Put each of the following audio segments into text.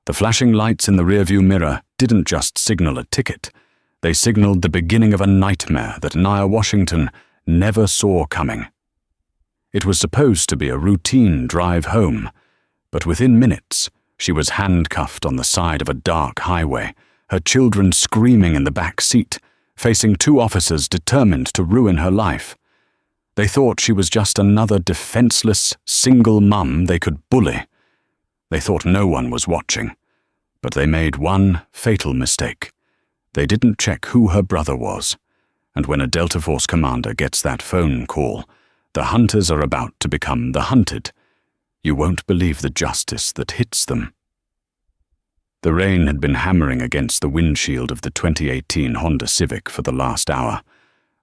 The flashing lights in the rearview mirror didn't just signal a ticket. They signaled the beginning of a nightmare that Nia Washington never saw coming. It was supposed to be a routine drive home, but within minutes, she was handcuffed on the side of a dark highway, her children screaming in the back seat, facing 2 officers determined to ruin her life. They thought she was just another defenseless, single mum they could bully. They thought no one was watching, but they made one fatal mistake. They didn't check who her brother was, and when a Delta Force commander gets that phone call, the hunters are about to become the hunted. You won't believe the justice that hits them. The rain had been hammering against the windshield of the 2018 Honda Civic for the last hour,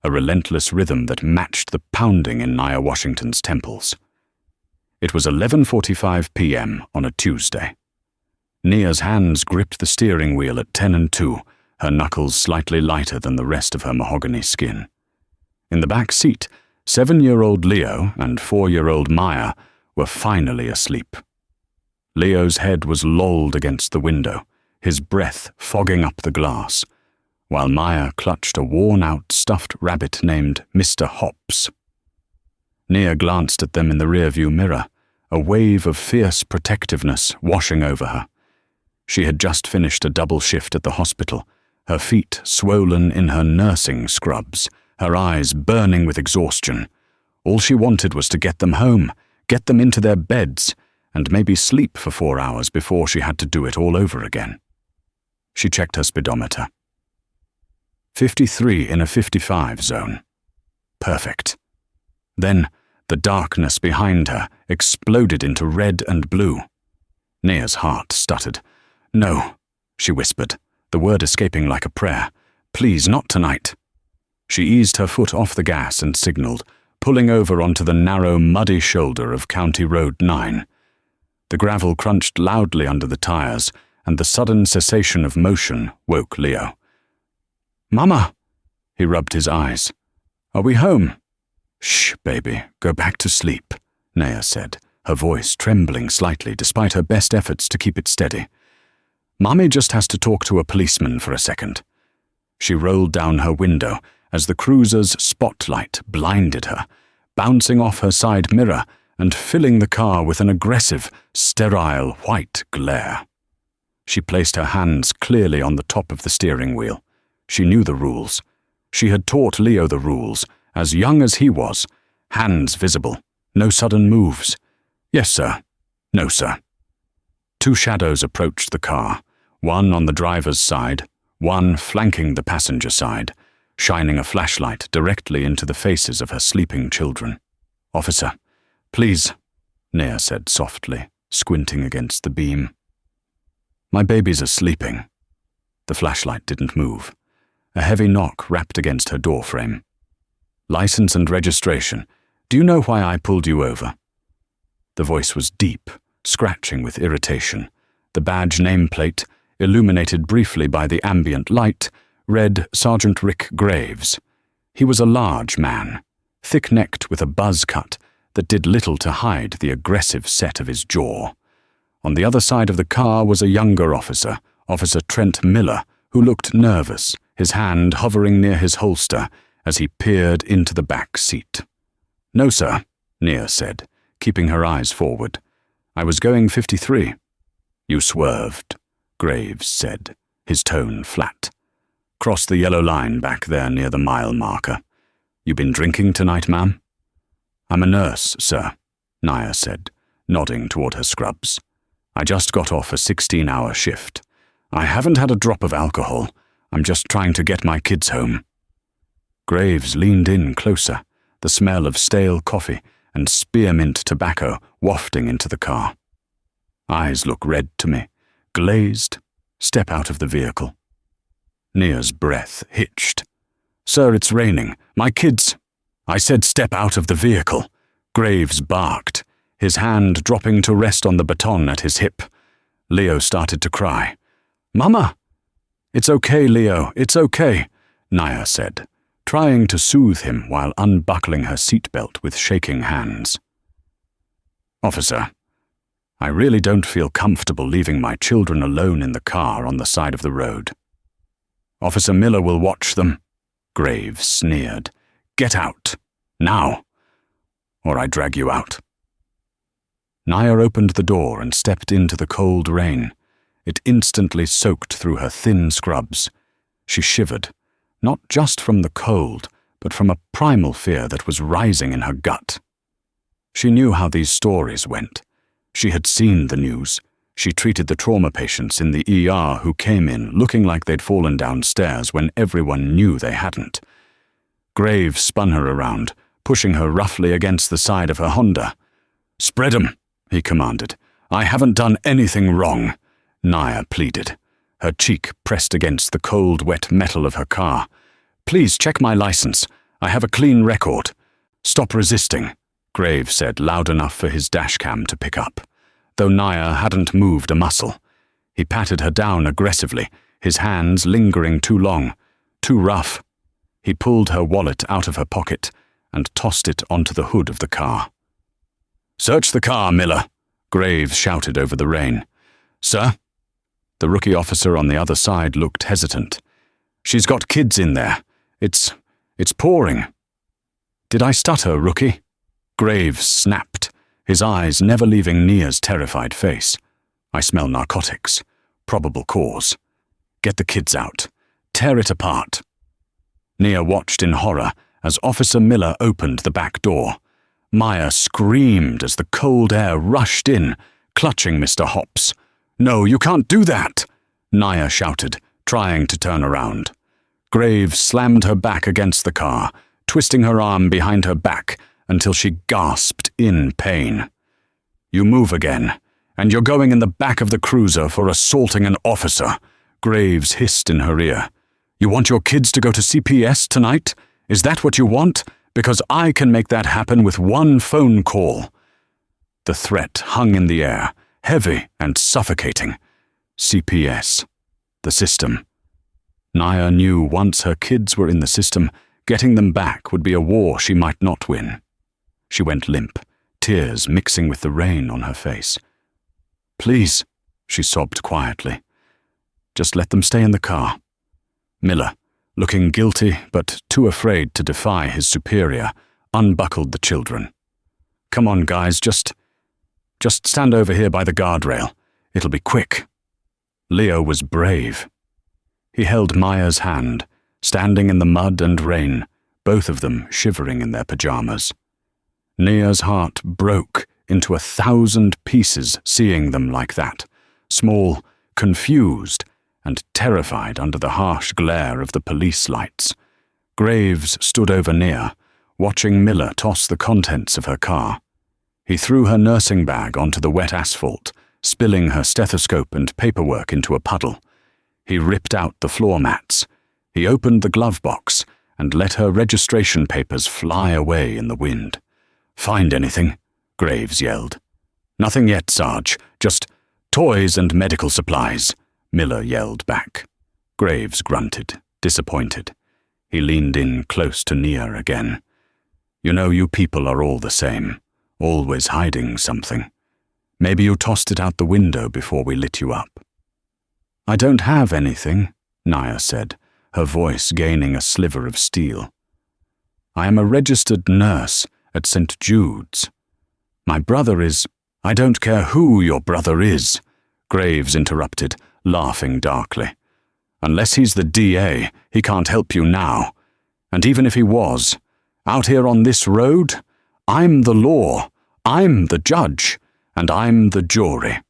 a relentless rhythm that matched the pounding in Nia Washington's temples. It was 11:45 p.m. on a Tuesday. Nia's hands gripped the steering wheel at 10 and 2, her knuckles slightly lighter than the rest of her mahogany skin. In the back seat, 7-year-old Leo and 4-year-old Maya were finally asleep. Leo's head was lolled against the window, his breath fogging up the glass, while Maya clutched a worn-out stuffed rabbit named Mr. Hops. Nia glanced at them in the rearview mirror, a wave of fierce protectiveness washing over her. She had just finished a double shift at the hospital, her feet swollen in her nursing scrubs, her eyes burning with exhaustion. All she wanted was to get them home, get them into their beds, and maybe sleep for 4 hours before she had to do it all over again. She checked her speedometer. 53 in a 55 zone. Perfect. Then, the darkness behind her exploded into red and blue. Nia's heart stuttered. "No," she whispered, the word escaping like a prayer. "Please, not tonight." She eased her foot off the gas and signaled, pulling over onto the narrow, muddy shoulder of County Road 9. The gravel crunched loudly under the tires, and the sudden cessation of motion woke Leo. "Mama!" He rubbed his eyes. "Are we home?" "Shh, baby, go back to sleep," Nia said, her voice trembling slightly despite her best efforts to keep it steady. "Mommy just has to talk to a policeman for a second." She rolled down her window as the cruiser's spotlight blinded her, bouncing off her side mirror and filling the car with an aggressive, sterile white glare. She placed her hands clearly on the top of the steering wheel. She knew the rules. She had taught Leo the rules, as young as he was. Hands visible, no sudden moves. "Yes, sir." "No, sir." 2 shadows approached the car, one on the driver's side, one flanking the passenger side, shining a flashlight directly into the faces of her sleeping children. "Officer, please," Nia said softly, squinting against the beam. "My babies are sleeping." The flashlight didn't move. A heavy knock rapped against her doorframe. "License and registration. Do you know why I pulled you over?" The voice was deep, scratching with irritation. The badge nameplate, illuminated briefly by the ambient light, read Sergeant Rick Graves. He was a large man, thick-necked with a buzz cut that did little to hide the aggressive set of his jaw. On the other side of the car was a younger officer, Officer Trent Miller, who looked nervous, his hand hovering near his holster as he peered into the back seat. "No, sir," Nia said, keeping her eyes forward. "I was going 53. "You swerved," Graves said, his tone flat. "Cross the yellow line back there near the mile marker. You been drinking tonight, ma'am?" "I'm a nurse, sir," Nia said, nodding toward her scrubs. "I just got off a 16-hour shift. I haven't had a drop of alcohol. I'm just trying to get my kids home." Graves leaned in closer, the smell of stale coffee and spearmint tobacco wafting into the car. "Eyes look red to me. Glazed. Step out of the vehicle." Nia's breath hitched. "Sir, it's raining. My kids—" "I said step out of the vehicle," Graves barked, his hand dropping to rest on the baton at his hip. Leo started to cry. "Mama!" "It's okay, Leo, it's okay," Nia said, trying to soothe him while unbuckling her seatbelt with shaking hands. "Officer, I really don't feel comfortable leaving my children alone in the car on the side of the road." "Officer Miller will watch them," Graves sneered. "Get out. Now. Or I drag you out." Naya opened the door and stepped into the cold rain. It instantly soaked through her thin scrubs. She shivered, not just from the cold, but from a primal fear that was rising in her gut. She knew how these stories went. She had seen the news. She treated the trauma patients in the ER who came in looking like they'd fallen downstairs when everyone knew they hadn't. Graves spun her around, pushing her roughly against the side of her Honda. "Spread 'em," he commanded. "I haven't done anything wrong," Naya pleaded, her cheek pressed against the cold, wet metal of her car. "Please check my license. I have a clean record." "Stop resisting," Graves said loud enough for his dashcam to pick up, though Naya hadn't moved a muscle. He patted her down aggressively, his hands lingering too long, too rough. He pulled her wallet out of her pocket and tossed it onto the hood of the car. "Search the car, Miller," Graves shouted over the rain. "Sir?" The rookie officer on the other side looked hesitant. "She's got kids in there. It's pouring." "Did I stutter, rookie?" Graves snapped, his eyes never leaving Nia's terrified face. "I smell narcotics. Probable cause. Get the kids out. Tear it apart." Nia watched in horror as Officer Miller opened the back door. Maya screamed as the cold air rushed in, clutching Mr. Hops. "No, you can't do that!" Nia shouted, trying to turn around. Graves slammed her back against the car, twisting her arm behind her back until she gasped in pain. "You move again, and you're going in the back of the cruiser for assaulting an officer," Graves hissed in her ear. "You want your kids to go to CPS tonight? Is that what you want? Because I can make that happen with one phone call." The threat hung in the air, heavy and suffocating. CPS. The system. Naya knew once her kids were in the system, getting them back would be a war she might not win. She went limp, tears mixing with the rain on her face. "Please," she sobbed quietly. "Just let them stay in the car." Miller, looking guilty but too afraid to defy his superior, unbuckled the children. "Come on, guys, just stand over here by the guardrail. It'll be quick." Leo was brave. He held Maya's hand, standing in the mud and rain, both of them shivering in their pajamas. Nia's heart broke into 1,000 pieces seeing them like that, small, confused, and terrified under the harsh glare of the police lights. Graves stood over Nia, watching Miller toss the contents of her car. He threw her nursing bag onto the wet asphalt, spilling her stethoscope and paperwork into a puddle. He ripped out the floor mats. He opened the glove box and let her registration papers fly away in the wind. "Find anything?" Graves yelled. "Nothing yet, Sarge. Just toys and medical supplies," Miller yelled back. Graves grunted, disappointed. He leaned in close to Nia again. "You know, you people are all the same, always hiding something. Maybe you tossed it out the window before we lit you up." "I don't have anything," Nia said, her voice gaining a sliver of steel. "I am a registered nurse at St. Jude's. My brother is—" "I don't care who your brother is," Graves interrupted, laughing darkly. "Unless he's the DA, he can't help you now. And even if he was, out here on this road, I'm the law, I'm the judge, and I'm the jury."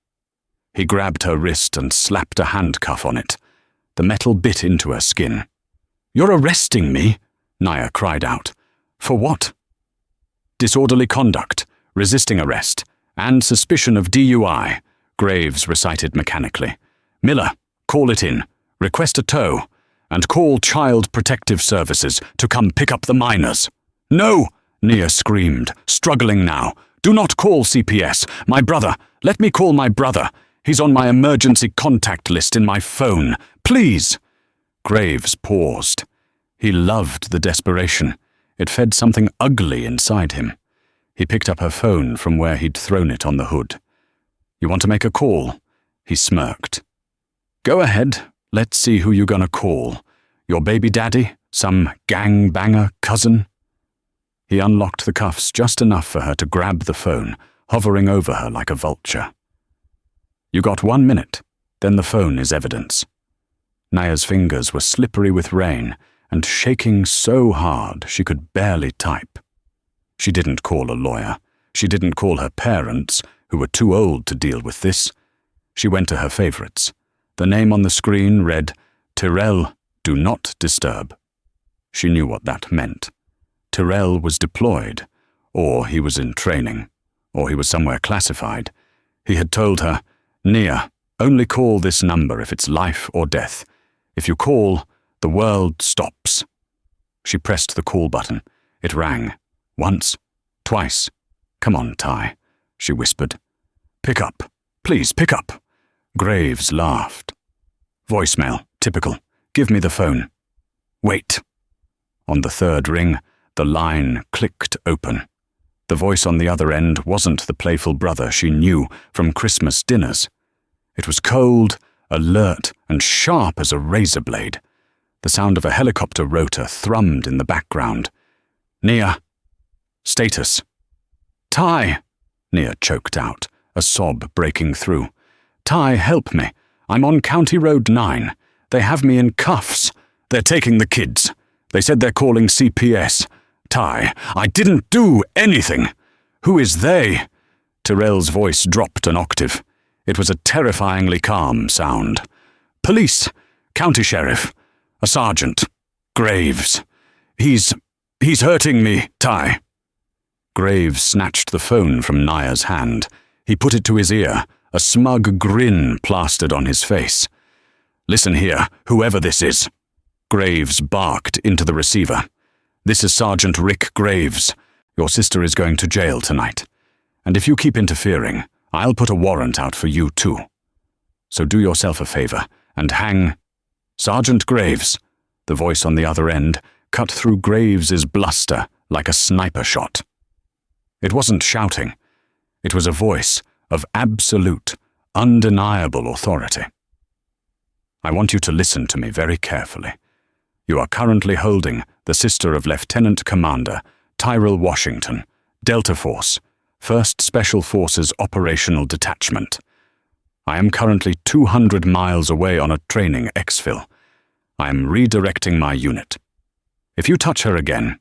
He grabbed her wrist and slapped a handcuff on it. The metal bit into her skin. "You're arresting me?" Nia cried out. "For what?" "Disorderly conduct, resisting arrest, and suspicion of DUI," Graves recited mechanically. "Miller, call it in, request a tow, and call Child Protective Services to come pick up the minors." "No!" Nia screamed, struggling now. "Do not call CPS. My brother. Let me call my brother. He's on my emergency contact list in my phone. Please!" Graves paused. He loved the desperation. It fed something ugly inside him. He picked up her phone from where he'd thrown it on the hood. You want to make a call? He smirked. Go ahead, let's see who you're gonna call. Your baby daddy? Some gang-banger cousin? He unlocked the cuffs just enough for her to grab the phone, hovering over her like a vulture. You got 1 minute, then the phone is evidence. Naya's fingers were slippery with rain and shaking so hard she could barely type. She didn't call a lawyer. She didn't call her parents, who were too old to deal with this. She went to her favorites. The name on the screen read, Tyrell, do not disturb. She knew what that meant. Tyrell was deployed, or he was in training, or he was somewhere classified. He had told her, Nia, only call this number if it's life or death. If you call, the world stops. She pressed the call button. It rang. Once, twice. Come on, Ty, she whispered. Pick up. Please, pick up. Graves laughed. Voicemail, typical. Give me the phone. Wait. On the third ring, the line clicked open. The voice on the other end wasn't the playful brother she knew from Christmas dinners. It was cold, alert, and sharp as a razor blade. The sound of a helicopter rotor thrummed in the background. Nia. Status. Ty, Nia choked out, a sob breaking through. Ty, help me. I'm on County Road 9. They have me in cuffs. They're taking the kids. They said they're calling CPS. Ty, I didn't do anything. Who is they? Tyrell's voice dropped an octave. It was a terrifyingly calm sound. Police. County Sheriff. A sergeant. Graves. He's hurting me, Ty. Graves snatched the phone from Naya's hand. He put it to his ear, a smug grin plastered on his face. Listen here, whoever this is. Graves barked into the receiver. This is Sergeant Rick Graves. Your sister is going to jail tonight. And if you keep interfering, I'll put a warrant out for you too. So do yourself a favor and hang... Sergeant Graves. The voice on the other end cut through Graves's bluster like a sniper shot. It wasn't shouting. It was a voice of absolute, undeniable authority. I want you to listen to me very carefully. You are currently holding the sister of Lieutenant Commander Tyrell Washington, Delta Force, 1st Special Forces Operational Detachment. I am currently 200 miles away on a training exfil. I am redirecting my unit. If you touch her again,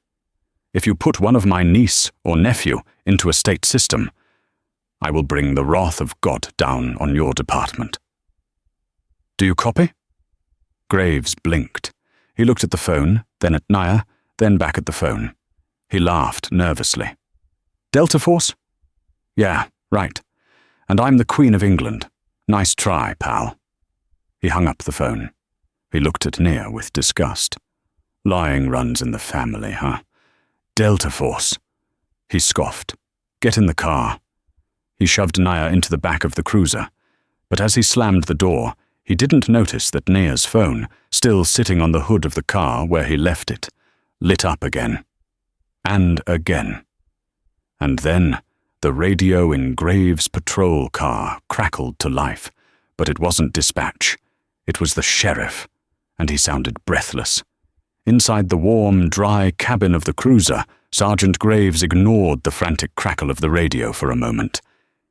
if you put one of my niece or nephew into a state system, I will bring the wrath of God down on your department. Do you copy? Graves blinked. He looked at the phone, then at Naya, then back at the phone. He laughed nervously. Delta Force? Yeah, right. And I'm the Queen of England. Nice try, pal. He hung up the phone. He looked at Nia with disgust. Lying runs in the family, huh? Delta Force. He scoffed. Get in the car. He shoved Naya into the back of the cruiser. But as he slammed the door, he didn't notice that Nia's phone, still sitting on the hood of the car where he left it, lit up again. And again. And then the radio in Graves' patrol car crackled to life, but it wasn't dispatch. It was the sheriff, and he sounded breathless. Inside the warm, dry cabin of the cruiser, Sergeant Graves ignored the frantic crackle of the radio for a moment.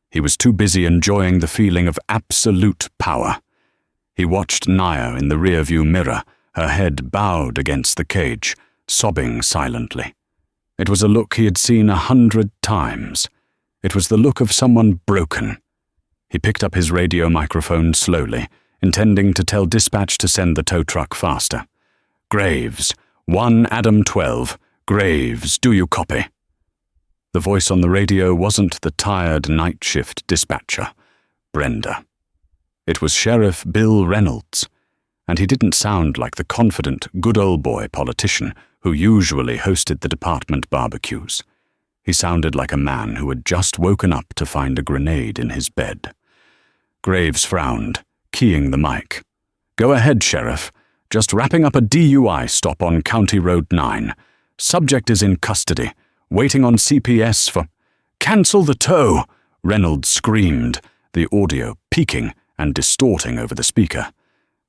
He was too busy enjoying the feeling of absolute power. He watched Naya in the rearview mirror, her head bowed against the cage, sobbing silently. It was a look he had seen 100 times. It was the look of someone broken. He picked up his radio microphone slowly, intending to tell dispatch to send the tow truck faster. Graves, 1 Adam 12. Graves, do you copy? The voice on the radio wasn't the tired night shift dispatcher, Brenda. It was Sheriff Bill Reynolds, and he didn't sound like the confident, good old boy politician who usually hosted the department barbecues. He sounded like a man who had just woken up to find a grenade in his bed. Graves frowned, keying the mic. Go ahead, Sheriff. Just wrapping up a DUI stop on County Road 9. Subject is in custody, waiting on CPS for... Cancel the tow, Reynolds screamed, the audio peaking and distorting over the speaker.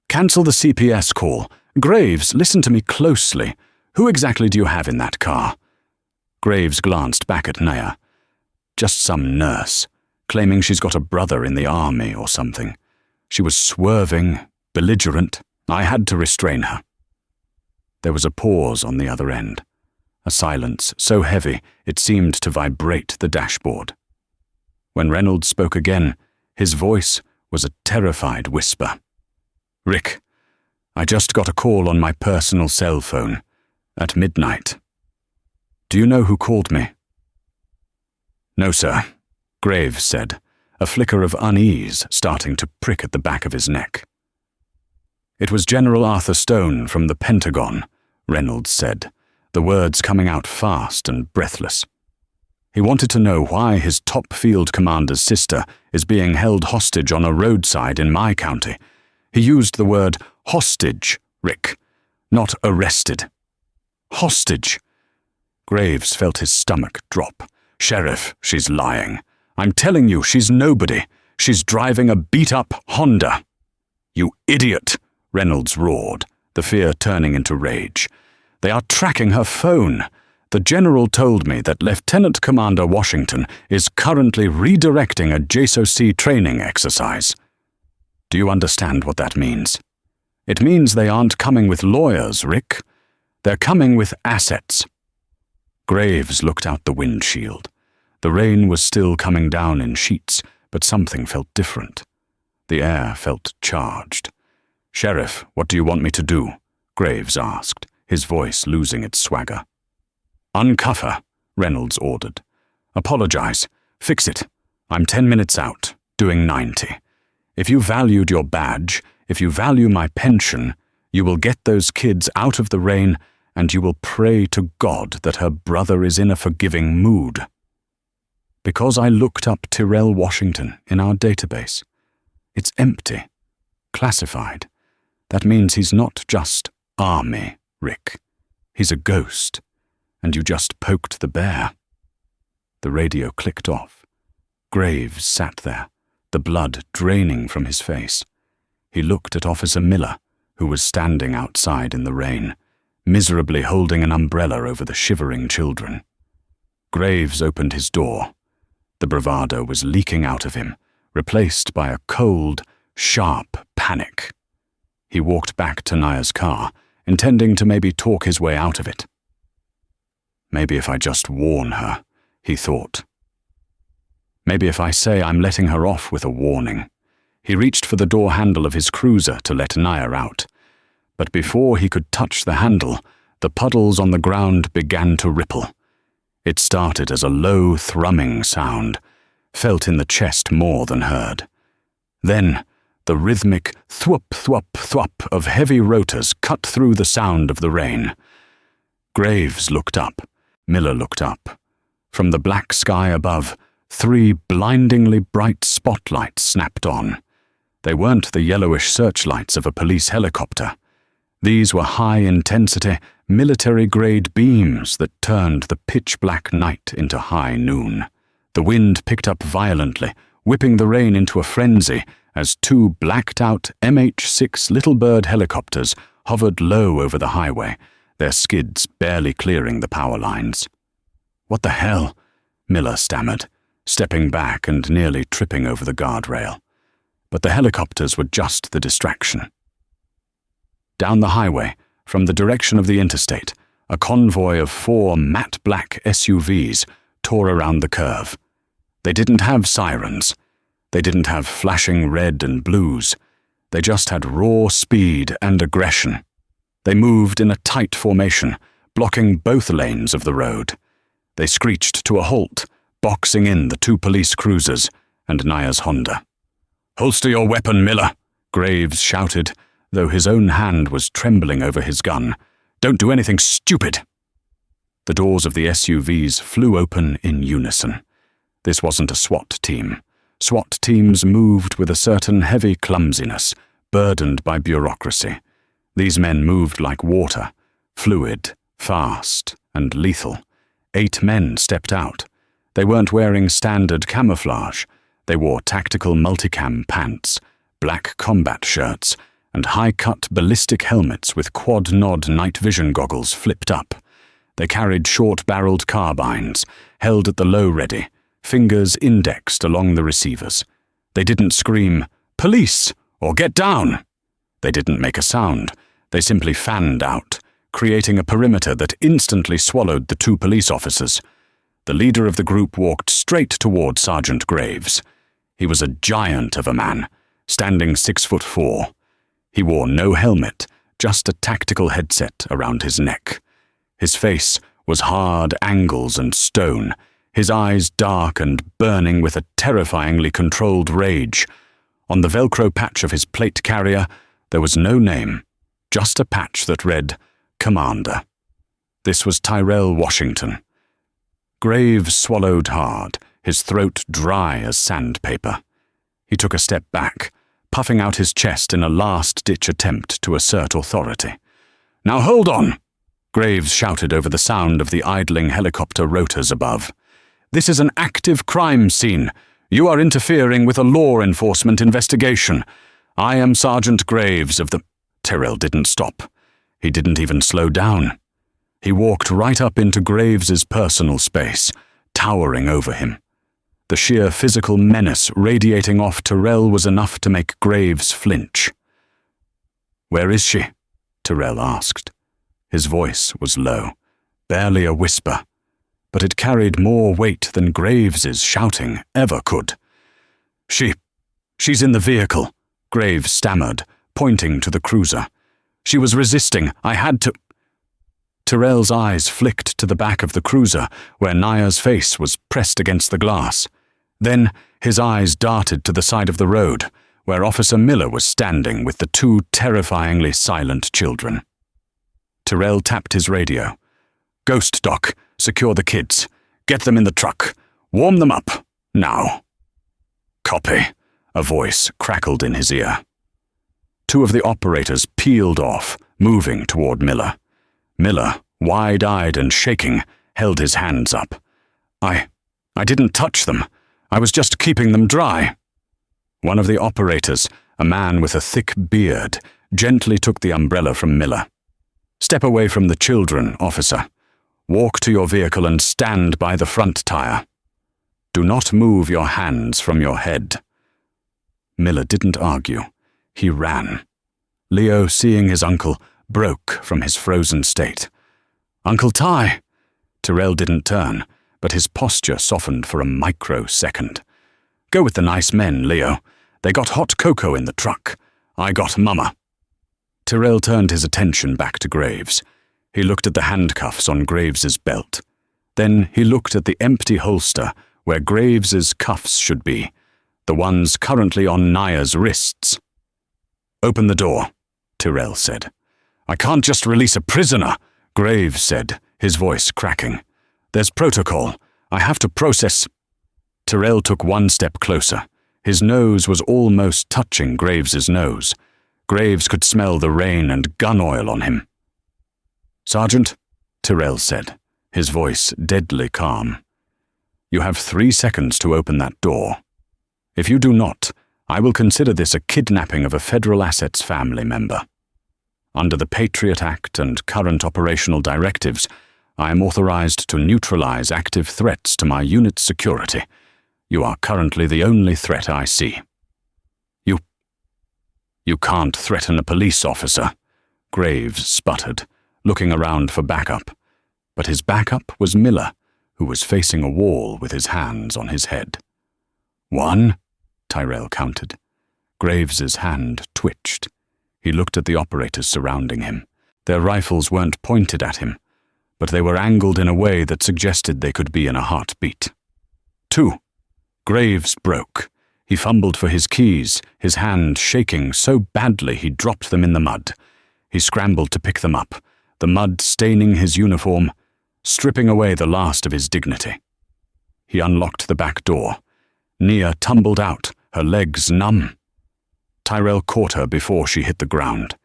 "Cancel the CPS call. Graves, listen to me closely. Who exactly do you have in that car?" Graves glanced back at Naya. "Just some nurse, claiming she's got a brother in the army or something. She was swerving, belligerent. I had to restrain her." There was a pause on the other end, a silence so heavy it seemed to vibrate the dashboard. When Reynolds spoke again, his voice was a terrified whisper. "Rick, I just got a call on my personal cell phone at midnight. Do you know who called me?" "No, sir," Graves said, a flicker of unease starting to prick at the back of his neck. "It was General Arthur Stone from the Pentagon," Reynolds said, the words coming out fast and breathless. "He wanted to know why his top field commander's sister is being held hostage on a roadside in my county. He used the word hostage, Rick, not arrested. Hostage." Graves felt his stomach drop. "Sheriff, she's lying. I'm telling you, she's nobody. She's driving a beat-up Honda." "You idiot," Reynolds roared, the fear turning into rage. "They are tracking her phone. The general told me that Lieutenant Commander Washington is currently redirecting a JSOC training exercise. Do you understand what that means? It means they aren't coming with lawyers, Rick. They're coming with assets." Graves looked out the windshield. The rain was still coming down in sheets, but something felt different. The air felt charged. "Sheriff, what do you want me to do?" Graves asked, his voice losing its swagger. "Uncuff her," Reynolds ordered. "Apologize. Fix it. I'm 10 minutes out, doing 90. If you valued your badge, if you value my pension, you will get those kids out of the rain and you will pray to God that her brother is in a forgiving mood." "Because I looked up Tyrell Washington in our database. It's empty. Classified. That means he's not just Army, Rick. He's a ghost. And you just poked the bear." The radio clicked off. Graves sat there, the blood draining from his face. He looked at Officer Miller, who was standing outside in the rain, miserably holding an umbrella over the shivering children. Graves opened his door. The bravado was leaking out of him, replaced by a cold, sharp panic. He walked back to Naya's car, intending to maybe talk his way out of it. "Maybe if I just warn her," he thought. "Maybe if I say I'm letting her off with a warning." He reached for the door handle of his cruiser to let Naya out. But before he could touch the handle, the puddles on the ground began to ripple. It started as a low, thrumming sound, felt in the chest more than heard. Then, the rhythmic thwop, thwop, thwop of heavy rotors cut through the sound of the rain. Graves looked up. Miller looked up. From the black sky above, 3 blindingly bright spotlights snapped on. They weren't the yellowish searchlights of a police helicopter. These were high-intensity, military-grade beams that turned the pitch-black night into high noon. The wind picked up violently, whipping the rain into a frenzy as 2 blacked-out MH-6 Little Bird helicopters hovered low over the highway, their skids barely clearing the power lines. "What the hell?" Miller stammered, stepping back and nearly tripping over the guardrail. But the helicopters were just the distraction. Down the highway, from the direction of the interstate, a convoy of 4 matte black SUVs tore around the curve. They didn't have sirens. They didn't have flashing red and blues. They just had raw speed and aggression. They moved in a tight formation, blocking both lanes of the road. They screeched to a halt, boxing in the 2 police cruisers and Naya's Honda. "Holster your weapon, Miller," Graves shouted, though his own hand was trembling over his gun. "Don't do anything stupid." The doors of the SUVs flew open in unison. This wasn't a SWAT team. SWAT teams moved with a certain heavy clumsiness, burdened by bureaucracy. These men moved like water, fluid, fast, and lethal. 8 men stepped out. They weren't wearing standard camouflage. They wore tactical multicam pants, black combat shirts, and high-cut ballistic helmets with quad-nod night vision goggles flipped up. They carried short-barreled carbines, held at the low ready, fingers indexed along the receivers. They didn't scream, "Police!" or "Get down!" They didn't make a sound. They simply fanned out, creating a perimeter that instantly swallowed the two police officers. The leader of the group walked straight toward Sergeant Graves. He was a giant of a man, standing 6'4". He wore no helmet, just a tactical headset around his neck. His face was hard angles and stone, his eyes dark and burning with a terrifyingly controlled rage. On the Velcro patch of his plate carrier, there was no name, just a patch that read, Commander. This was Tyrell Washington. Graves swallowed hard, his throat dry as sandpaper. He took a step back, puffing out his chest in a last-ditch attempt to assert authority. "Now hold on!" Graves shouted over the sound of the idling helicopter rotors above. "This is an active crime scene. You are interfering with a law enforcement investigation. I am Sergeant Graves of the—" Tyrell didn't stop. He didn't even slow down. He walked right up into Graves's personal space, towering over him. The sheer physical menace radiating off Tyrell was enough to make Graves flinch. "Where is she?" Tyrell asked. His voice was low, barely a whisper, but it carried more weight than Graves's shouting ever could. She's in the vehicle," Graves stammered, pointing to the cruiser. "She was resisting. I had to—" Tyrell's eyes flicked to the back of the cruiser, where Naya's face was pressed against the glass. Then his eyes darted to the side of the road, where Officer Miller was standing with the two terrifyingly silent children. Tyrell tapped his radio. "Ghost Doc, secure the kids. Get them in the truck. Warm them up. Now." "Copy," a voice crackled in his ear. Two of the operators peeled off, moving toward Miller. Miller, wide-eyed and shaking, held his hands up. I didn't touch them. I was just keeping them dry." One of the operators, a man with a thick beard, gently took the umbrella from Miller. "Step away from the children, officer. Walk to your vehicle and stand by the front tire. Do not move your hands from your head." Miller didn't argue. He ran. Leo, seeing his uncle, broke from his frozen state. "Uncle Ty!" Tyrell didn't turn, but his posture softened for a microsecond. "Go with the nice men, Leo. They got hot cocoa in the truck. I got Mama." Tyrell turned his attention back to Graves. He looked at the handcuffs on Graves's belt. Then he looked at the empty holster where Graves's cuffs should be, the ones currently on Naya's wrists. "Open the door," Tyrell said. "I can't just release a prisoner," Graves said, his voice cracking. "There's protocol. I have to process—" Tyrell took one step closer. His nose was almost touching Graves's nose. Graves could smell the rain and gun oil on him. "Sergeant," Tyrell said, his voice deadly calm. "You have 3 seconds to open that door. If you do not, I will consider this a kidnapping of a Federal Assets family member. Under the Patriot Act and current operational directives, I am authorized to neutralize active threats to my unit's security. You are currently the only threat I see." You can't threaten a police officer," Graves sputtered, looking around for backup. But his backup was Miller, who was facing a wall with his hands on his head. "1," Tyrell counted. Graves's hand twitched. He looked at the operators surrounding him. Their rifles weren't pointed at him, but they were angled in a way that suggested they could be in a heartbeat. 2. Graves broke. He fumbled for his keys, his hand shaking so badly he dropped them in the mud. He scrambled to pick them up, the mud staining his uniform, stripping away the last of his dignity. He unlocked the back door. Nia tumbled out, her legs numb. Tyrell caught her before she hit the ground.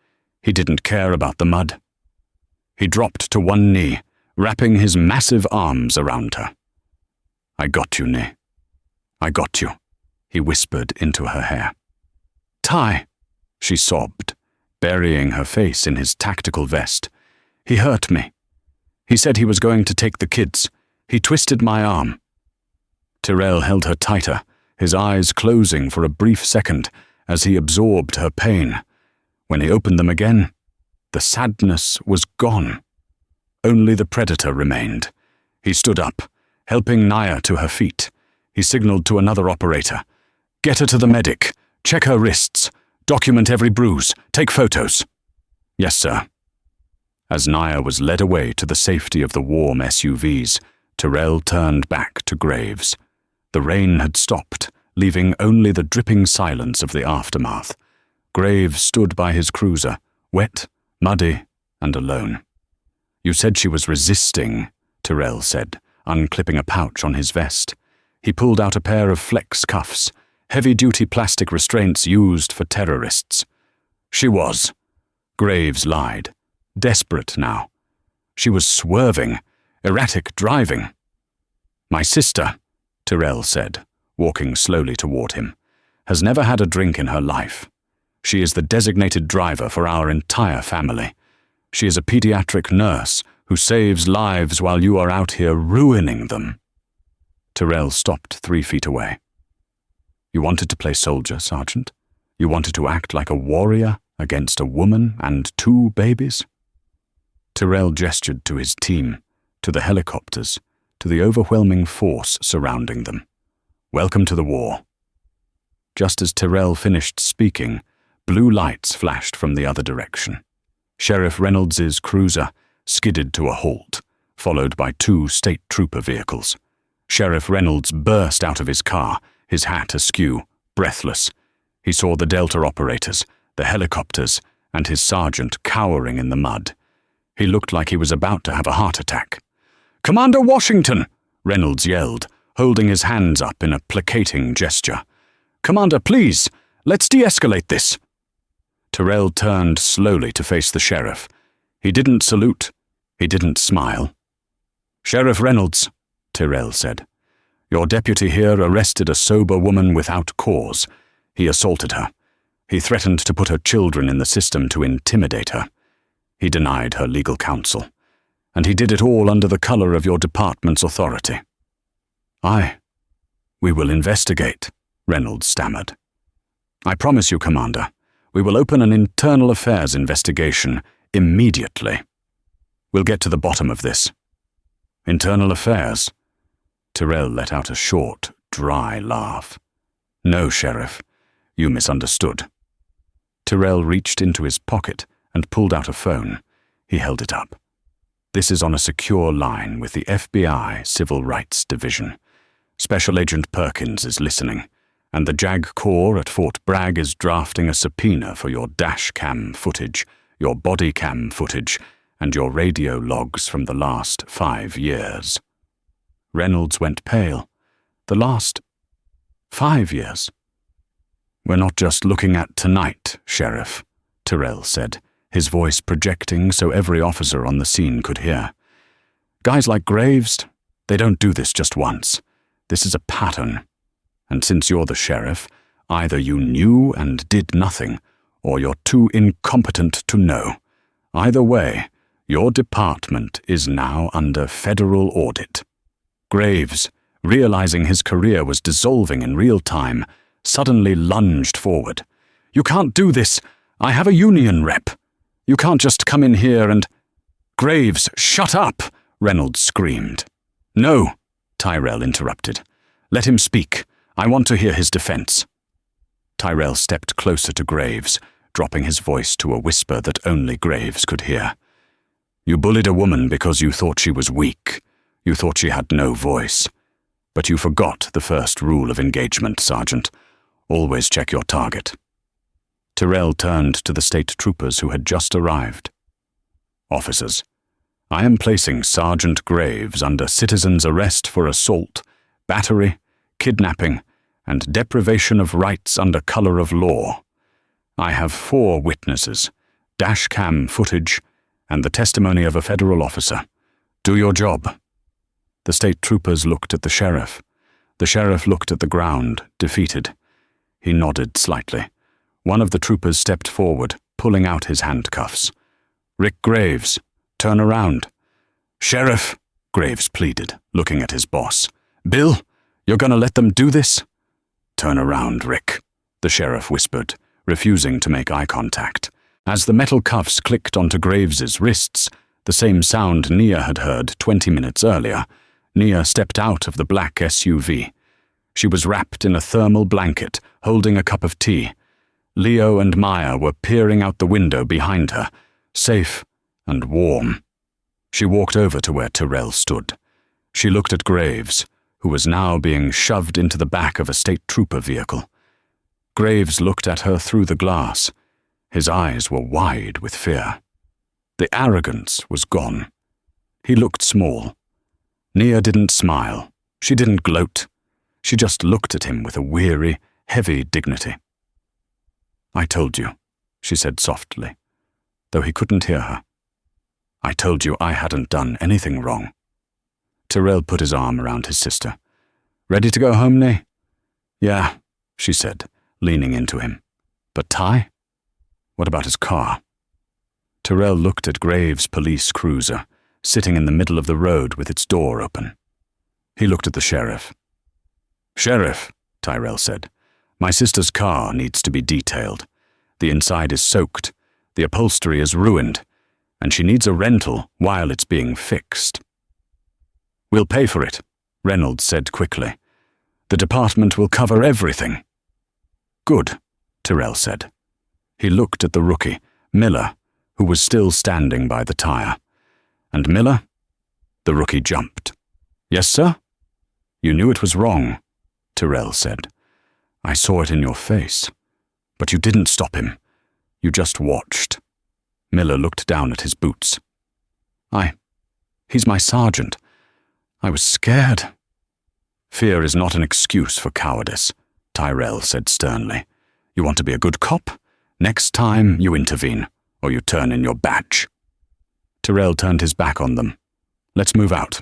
He didn't care about the mud. He dropped to one knee, wrapping his massive arms around her. "I got you, Nia. I got you." he whispered into her hair. "Ty," she sobbed, burying her face in his tactical vest. "He hurt me. He said he was going to take the kids. He twisted my arm." Tyrell held her tighter, his eyes closing for a brief second as he absorbed her pain. When he opened them again, the sadness was gone. Only the predator remained. He stood up, helping Naya to her feet. He signaled to another operator. "Get her to the medic. Check her wrists. Document every bruise. Take photos." "Yes, sir." As Naya was led away to the safety of the warm SUVs, Tyrell turned back to Graves. The rain had stopped, leaving only the dripping silence of the aftermath. Graves stood by his cruiser, wet, muddy, and alone. "You said she was resisting," Tyrell said, unclipping a pouch on his vest. He pulled out a pair of flex cuffs, heavy-duty plastic restraints used for terrorists. "She was." Graves lied, desperate now. "She was swerving, erratic driving." "My sister," Tyrell said, walking slowly toward him, "has never had a drink in her life. She is the designated driver for our entire family. She is a pediatric nurse who saves lives while you are out here ruining them." Tyrell stopped 3 feet away. "You wanted to play soldier, Sergeant? You wanted to act like a warrior against a woman and 2 babies?" Tyrell gestured to his team, to the helicopters, to the overwhelming force surrounding them. "Welcome to the war." Just as Tyrell finished speaking, blue lights flashed from the other direction. Sheriff Reynolds's cruiser skidded to a halt, followed by 2 state trooper vehicles. Sheriff Reynolds burst out of his car, his hat askew, breathless. He saw the Delta operators, the helicopters, and his sergeant cowering in the mud. He looked like he was about to have a heart attack. "Commander Washington!" Reynolds yelled, holding his hands up in a placating gesture. "Commander, please, let's de-escalate this." Tyrell turned slowly to face the sheriff. He didn't salute. He didn't smile. "Sheriff Reynolds," Tyrell said, "your deputy here arrested a sober woman without cause. He assaulted her. He threatened to put her children in the system to intimidate her. He denied her legal counsel. And he did it all under the color of your department's authority." We will investigate," Reynolds stammered. "I promise you, Commander, we will open an internal affairs investigation immediately. We'll get to the bottom of this." "Internal affairs?" Tyrell let out a short, dry laugh. "No, Sheriff, you misunderstood." Tyrell reached into his pocket and pulled out a phone. He held it up. "This is on a secure line with the FBI Civil Rights Division. Special Agent Perkins is listening, and the JAG Corps at Fort Bragg is drafting a subpoena for your dash cam footage, your body cam footage, and your radio logs from the last 5 years. Reynolds went pale. "The last 5 years?" "We're not just looking at tonight, Sheriff," Tyrell said, his voice projecting so every officer on the scene could hear. "Guys like Graves, they don't do this just once. This is a pattern. And since you're the sheriff, either you knew and did nothing, or you're too incompetent to know. Either way, your department is now under federal audit." Graves, realizing his career was dissolving in real time, suddenly lunged forward. "You can't do this. I have a union rep. You can't just come in here and—" "Graves, shut up!" Reynolds screamed. "No," Tyrell interrupted. "Let him speak. I want to hear his defense." Tyrell stepped closer to Graves, dropping his voice to a whisper that only Graves could hear. "You bullied a woman because you thought she was weak. You thought she had no voice. But you forgot the first rule of engagement, Sergeant. Always check your target." Tyrell turned to the state troopers who had just arrived. "Officers, I am placing Sergeant Graves under citizen's arrest for assault, battery, kidnapping, and deprivation of rights under color of law. I have 4 witnesses, dash cam footage, and the testimony of a federal officer. Do your job." The state troopers looked at the sheriff. The sheriff looked at the ground, defeated. He nodded slightly. One of the troopers stepped forward, pulling out his handcuffs. "Rick Graves, turn around." "Sheriff," Graves pleaded, looking at his boss. "Bill, you're gonna let them do this?" "Turn around, Rick," the sheriff whispered, refusing to make eye contact. As the metal cuffs clicked onto Graves's wrists, the same sound Nia had heard 20 minutes earlier, Nia stepped out of the black SUV. She was wrapped in a thermal blanket, holding a cup of tea. Leo and Maya were peering out the window behind her, safe and warm. She walked over to where Tyrell stood. She looked at Graves, who was now being shoved into the back of a state trooper vehicle. Graves looked at her through the glass. His eyes were wide with fear. The arrogance was gone. He looked small. Nia didn't smile. She didn't gloat. She just looked at him with a weary, heavy dignity. "I told you," she said softly, though he couldn't hear her. "I told you I hadn't done anything wrong." Tyrell put his arm around his sister. "Ready to go home, Nia?" "Yeah," she said, leaning into him. "But Ty? What about his car?" Tyrell looked at Graves' police cruiser, sitting in the middle of the road with its door open. He looked at the sheriff. "Sheriff," Tyrell said, "my sister's car needs to be detailed. The inside is soaked, the upholstery is ruined, and she needs a rental while it's being fixed." "We'll pay for it," Reynolds said quickly. "The department will cover everything." "Good," Tyrell said. He looked at the rookie, Miller, who was still standing by the tire. "And Miller?" The rookie jumped. "Yes, sir?" "You knew it was wrong," Tyrell said. "I saw it in your face. But you didn't stop him. You just watched." Miller looked down at his boots. He's my sergeant. I was scared." "Fear is not an excuse for cowardice," Tyrell said sternly. "You want to be a good cop? Next time you intervene, or you turn in your badge." Tyrell turned his back on them. "Let's move out."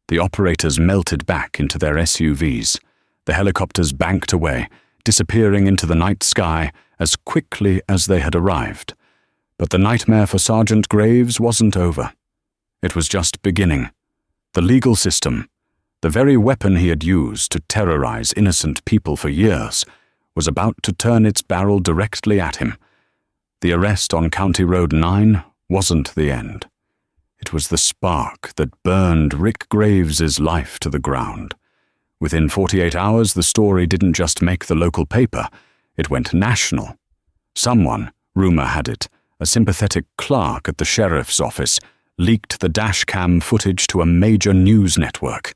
The operators melted back into their SUVs. The helicopters banked away, disappearing into the night sky as quickly as they had arrived. But the nightmare for Sergeant Graves wasn't over. It was just beginning. The legal system, the very weapon he had used to terrorize innocent people for years, was about to turn its barrel directly at him. The arrest on County Road 9 wasn't the end. It was the spark that burned Rick Graves's life to the ground. Within 48 hours, the story didn't just make the local paper, it went national. Someone, rumor had it, a sympathetic clerk at the sheriff's office, leaked the dashcam footage to a major news network.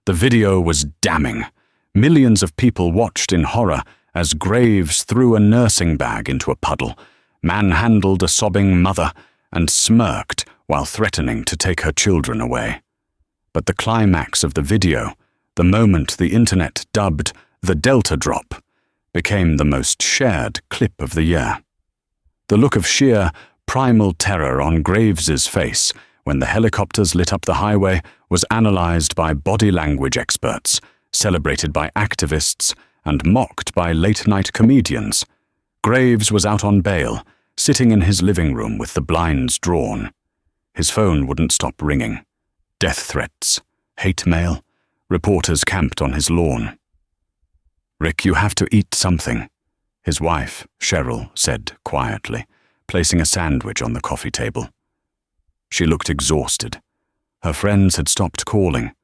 The video was damning. Millions of people watched in horror as Graves threw a nursing bag into a puddle, manhandled a sobbing mother, and smirked while threatening to take her children away. But the climax of the video, the moment the internet dubbed the Delta Drop, became the most shared clip of the year. The look of sheer, primal terror on Graves's face when the helicopters lit up the highway was analyzed by body language experts, celebrated by activists, and mocked by late-night comedians. Graves was out on bail, sitting in his living room with the blinds drawn. His phone wouldn't stop ringing. Death threats, hate mail, reporters camped on his lawn. "Rick, you have to eat something," his wife, Cheryl, said quietly, placing a sandwich on the coffee table. She looked exhausted. Her friends had stopped calling.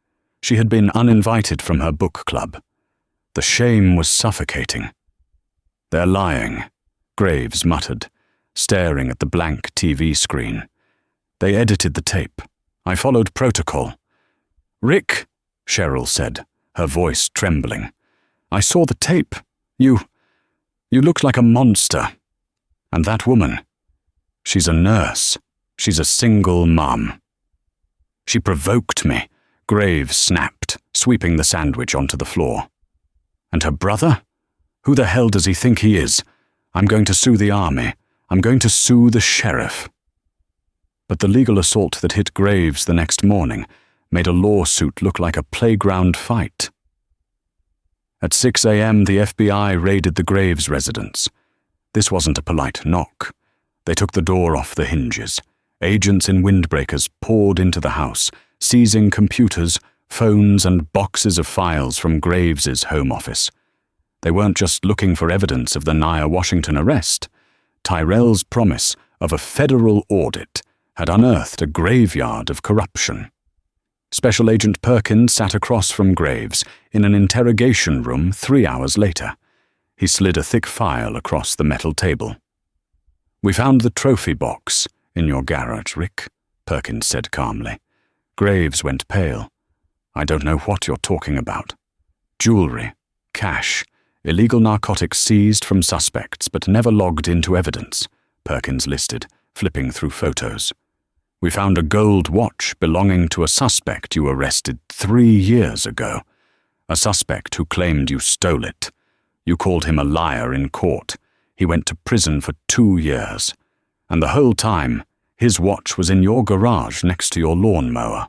She had been uninvited from her book club. The shame was suffocating. "They're lying," Graves muttered, staring at the blank TV screen. "They edited the tape. I followed protocol." "Rick," Cheryl said, her voice trembling. "I saw the tape. You looked like a monster. And that woman, she's a nurse. She's a single mom." "She provoked me," Graves snapped, sweeping the sandwich onto the floor. "And her brother? Who the hell does he think he is? I'm going to sue the army. I'm going to sue the sheriff." But the legal assault that hit Graves the next morning made a lawsuit look like a playground fight. At 6 a.m., the FBI raided the Graves residence. This wasn't a polite knock. They took the door off the hinges. Agents in windbreakers poured into the house, seizing computers, phones, and boxes of files from Graves's home office. They weren't just looking for evidence of the Nia Washington arrest. Tyrell's promise of a federal audit had unearthed a graveyard of corruption. Special Agent Perkins sat across from Graves in an interrogation room 3 hours later. He slid a thick file across the metal table. "We found the trophy box in your garage, Rick," Perkins said calmly. Graves went pale. "I don't know what you're talking about." "Jewelry, cash, illegal narcotics seized from suspects but never logged into evidence," Perkins listed, flipping through photos. "We found a gold watch belonging to a suspect you arrested 3 years ago. A suspect who claimed you stole it. You called him a liar in court. He went to prison for 2 years. And the whole time, his watch was in your garage next to your lawnmower.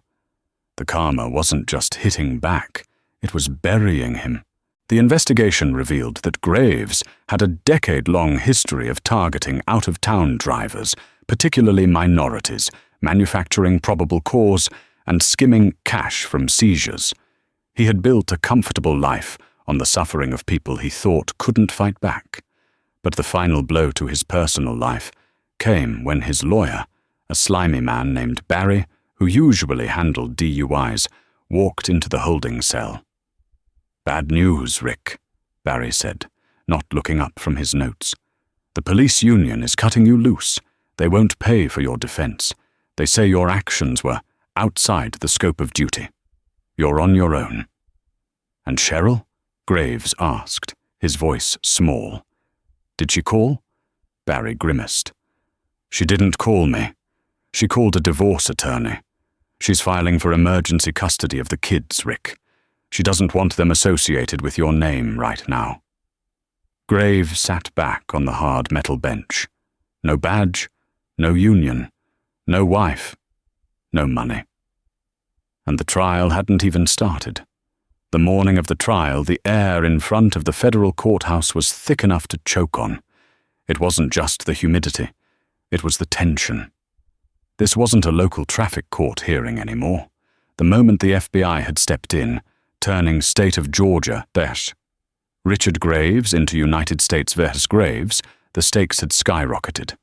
The karma wasn't just hitting back, it was burying him." The investigation revealed that Graves had a decade-long history of targeting out-of-town drivers, particularly minorities, manufacturing probable cause, and skimming cash from seizures. He had built a comfortable life on the suffering of people he thought couldn't fight back. But the final blow to his personal life came when his lawyer, a slimy man named Barry, who usually handled DUIs, walked into the holding cell. "Bad news, Rick," Barry said, not looking up from his notes. "The police union is cutting you loose. They won't pay for your defense. They say your actions were outside the scope of duty. You're on your own." "And Cheryl?" Graves asked, his voice small. "Did she call?" Barry grimaced. "She didn't call me. She called a divorce attorney. She's filing for emergency custody of the kids, Rick. She doesn't want them associated with your name right now." Graves sat back on the hard metal bench. No badge, no union, no wife, no money. And the trial hadn't even started. The morning of the trial, the air in front of the federal courthouse was thick enough to choke on. It wasn't just the humidity, it was the tension. This wasn't a local traffic court hearing anymore. The moment the FBI had stepped in, turning State of Georgia Richard Graves into United States versus Graves, the stakes had skyrocketed.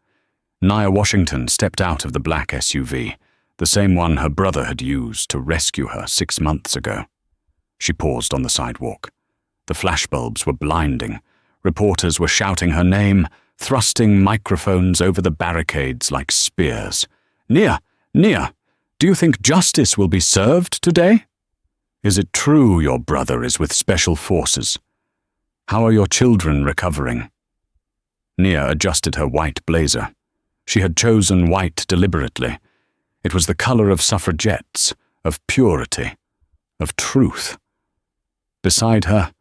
Nia Washington stepped out of the black SUV, the same one her brother had used to rescue her 6 months ago. She paused on the sidewalk. The flashbulbs were blinding. Reporters were shouting her name, thrusting microphones over the barricades like spears. "Nia! Nia! Do you think justice will be served today? Is it true your brother is with special forces? How are your children recovering?" Nia adjusted her white blazer. She had chosen white deliberately. It was the color of suffragettes, of purity, of truth. Beside her,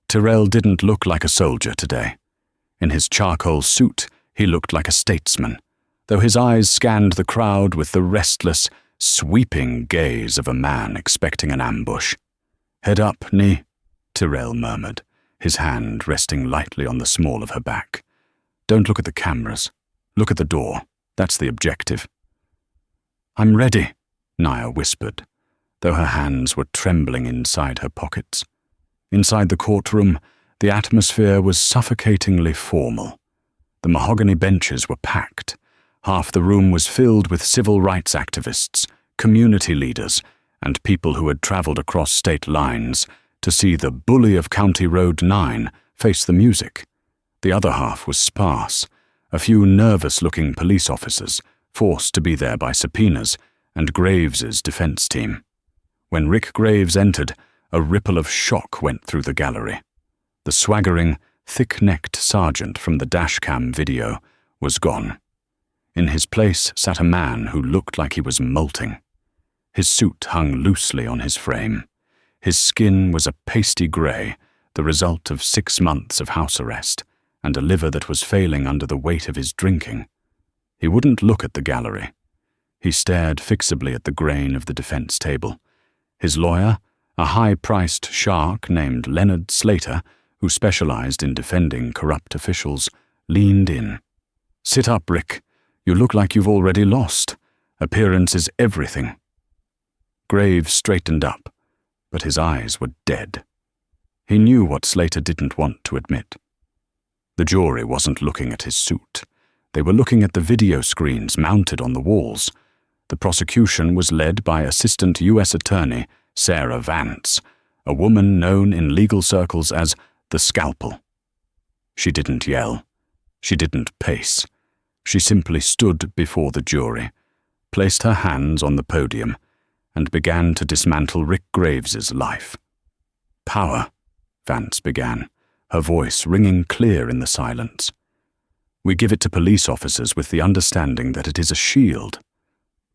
Tyrell didn't look like a soldier today. In his charcoal suit, he looked like a statesman, though his eyes scanned the crowd with the restless, sweeping gaze of a man expecting an ambush. "Head up, Ni," Tyrell murmured, his hand resting lightly on the small of her back. "Don't look at the cameras. Look at the door. That's the objective." "I'm ready," Nia whispered, though her hands were trembling inside her pockets. Inside the courtroom, the atmosphere was suffocatingly formal. The mahogany benches were packed. Half the room was filled with civil rights activists, community leaders, and people who had traveled across state lines to see the bully of County Road 9 face the music. The other half was sparse, a few nervous-looking police officers, forced to be there by subpoenas, and Graves's defense team. When Rick Graves entered, a ripple of shock went through the gallery. The swaggering, thick-necked sergeant from the dashcam video was gone. In his place sat a man who looked like he was molting. His suit hung loosely on his frame. His skin was a pasty grey, the result of 6 months of house arrest, and a liver that was failing under the weight of his drinking. He wouldn't look at the gallery. He stared fixably at the grain of the defense table. His lawyer, A high-priced shark named Leonard Slater, who specialized in defending corrupt officials, leaned in. "Sit up, Rick. You look like you've already lost. Appearance is everything." Graves straightened up, but his eyes were dead. He knew what Slater didn't want to admit. The jury wasn't looking at his suit. They were looking at the video screens mounted on the walls. The prosecution was led by Assistant U.S. Attorney Sarah Vance, a woman known in legal circles as the Scalpel. She didn't yell. She didn't pace. She simply stood before the jury, placed her hands on the podium, and began to dismantle Rick Graves's life. "Power," Vance began, her voice ringing clear in the silence. "We give it to police officers with the understanding that it is a shield.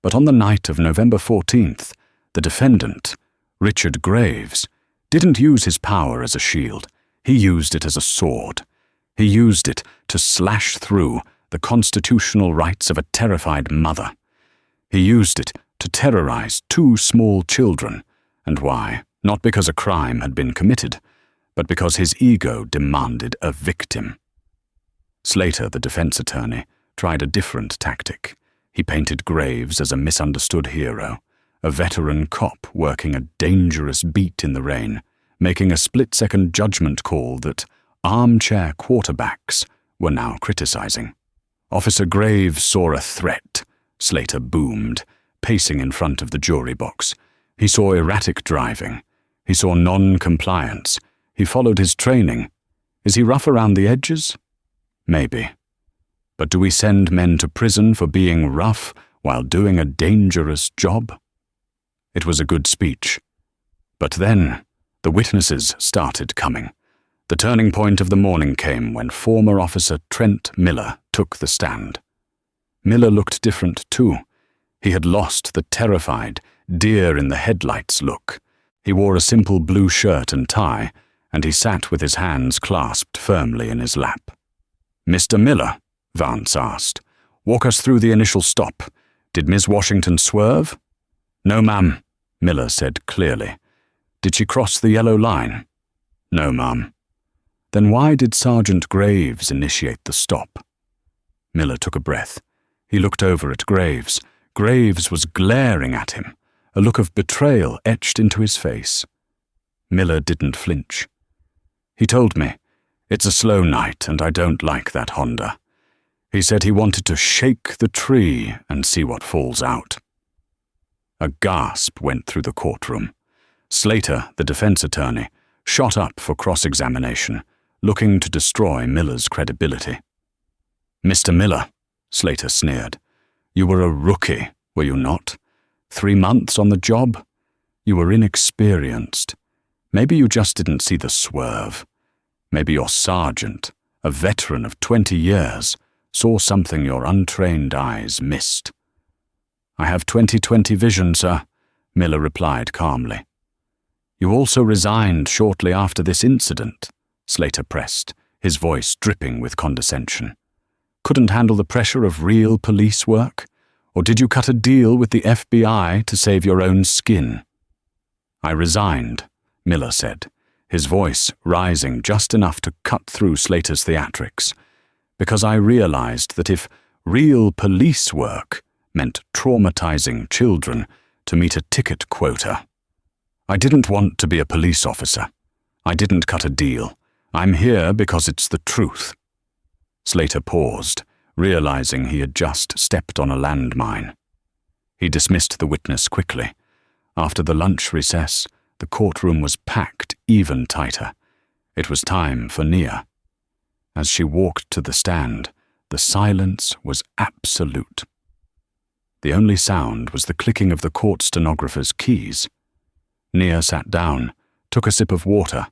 But on the night of November 14th, the defendant, Richard Graves, didn't use his power as a shield. He used it as a sword. He used it to slash through the constitutional rights of a terrified mother. He used it to terrorize 2 small children. And why? Not because a crime had been committed, but because his ego demanded a victim." Slater, the defense attorney, tried a different tactic. He painted Graves as a misunderstood hero, a veteran cop working a dangerous beat in the rain, making a split-second judgment call that armchair quarterbacks were now criticizing. "Officer Graves saw a threat," Slater boomed, pacing in front of the jury box. "He saw erratic driving. He saw non-compliance. He followed his training. Is he rough around the edges? Maybe. But do we send men to prison for being rough while doing a dangerous job?" It was a good speech. But then the witnesses started coming. The turning point of the morning came when former Officer Trent Miller took the stand. Miller looked different too. He had lost the terrified, deer-in-the-headlights look. He wore a simple blue shirt and tie, and he sat with his hands clasped firmly in his lap. "Mr. Miller," Vance asked, "walk us through the initial stop. Did Ms. Washington swerve?" "No, ma'am," Miller said clearly. "Did she cross the yellow line?" "No, ma'am." "Then why did Sergeant Graves initiate the stop?" Miller took a breath. He looked over at Graves. Graves was glaring at him, a look of betrayal etched into his face. Miller didn't flinch. "He told me, 'It's a slow night and I don't like that Honda.' He said he wanted to shake the tree and see what falls out." A gasp went through the courtroom. Slater, the defense attorney, shot up for cross-examination, looking to destroy Miller's credibility. "Mr. Miller," Slater sneered, "you were a rookie, were you not? 3 months on the job? You were inexperienced. Maybe you just didn't see the swerve. Maybe your sergeant, a veteran of 20 years, saw something your untrained eyes missed." "I have 20/20 vision, sir," Miller replied calmly. "You also resigned shortly after this incident," Slater pressed, his voice dripping with condescension. "Couldn't handle the pressure of real police work? Or did you cut a deal with the FBI to save your own skin?" "I resigned," Miller said, his voice rising just enough to cut through Slater's theatrics, "because I realized that if real police work meant traumatizing children to meet a ticket quota. I didn't want to be a police officer. I didn't cut a deal. I'm here because it's the truth." Slater paused, realizing he had just stepped on a landmine. He dismissed the witness quickly. After the lunch recess, the courtroom was packed even tighter. It was time for Nia. As she walked to the stand, the silence was absolute. The only sound was the clicking of the court stenographer's keys. Nia sat down, took a sip of water,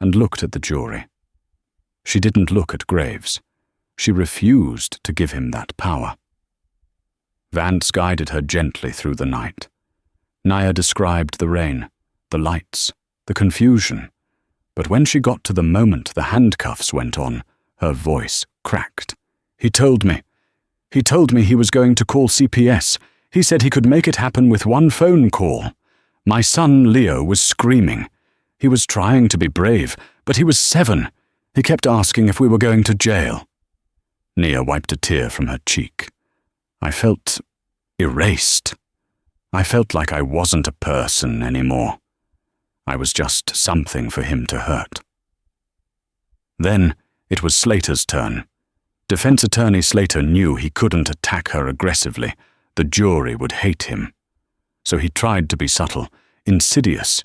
and looked at the jury. She didn't look at Graves. She refused to give him that power. Vance guided her gently through the night. Nia described the rain, the lights, the confusion, but when she got to the moment the handcuffs went on, her voice cracked. He told me he was going to call CPS. He said he could make it happen with one phone call. My son Leo was screaming. He was trying to be brave, but he was 7. He kept asking if we were going to jail. Nia wiped a tear from her cheek. I felt erased. I felt like I wasn't a person anymore. I was just something for him to hurt. Then it was Slater's turn. Defense attorney Slater knew he couldn't attack her aggressively. The jury would hate him. So he tried to be subtle, insidious.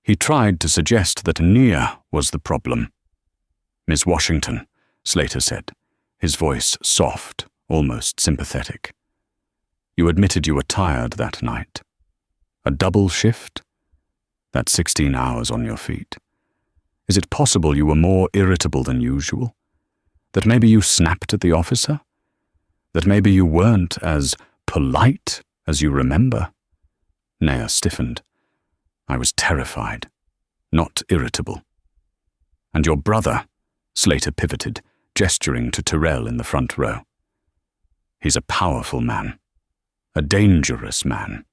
He tried to suggest that Nia was the problem. "Miss Washington," Slater said, his voice soft, almost sympathetic. "You admitted you were tired that night. A double shift? That's 16 hours on your feet. Is it possible you were more irritable than usual? That maybe you snapped at the officer? That maybe you weren't as polite as you remember?" Nia stiffened. "I was terrified, not irritable." "And your brother?" Slater pivoted, gesturing to Tyrell in the front row. "He's a powerful man. A dangerous man.